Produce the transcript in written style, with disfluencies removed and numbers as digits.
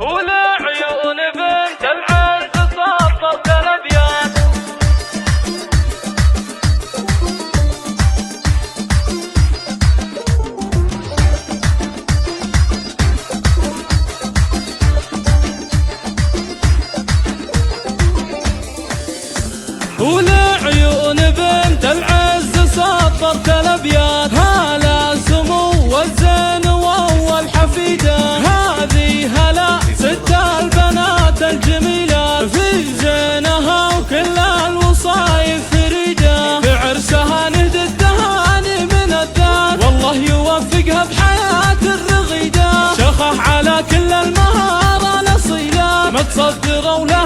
ولعيون بنت العز صفرت الابيات. ولعيون بنت العز صفرت الابيات. هلا سمو والزين واول حفيده، هذه هلا ست البنات الجميلات، في زينها وكل الوصايف فريده، في عرسها نهدي التهاني من الذات، والله يوفقها بحياه الرغيده، شخح على كل المهاره الاصيله، متصدره ولا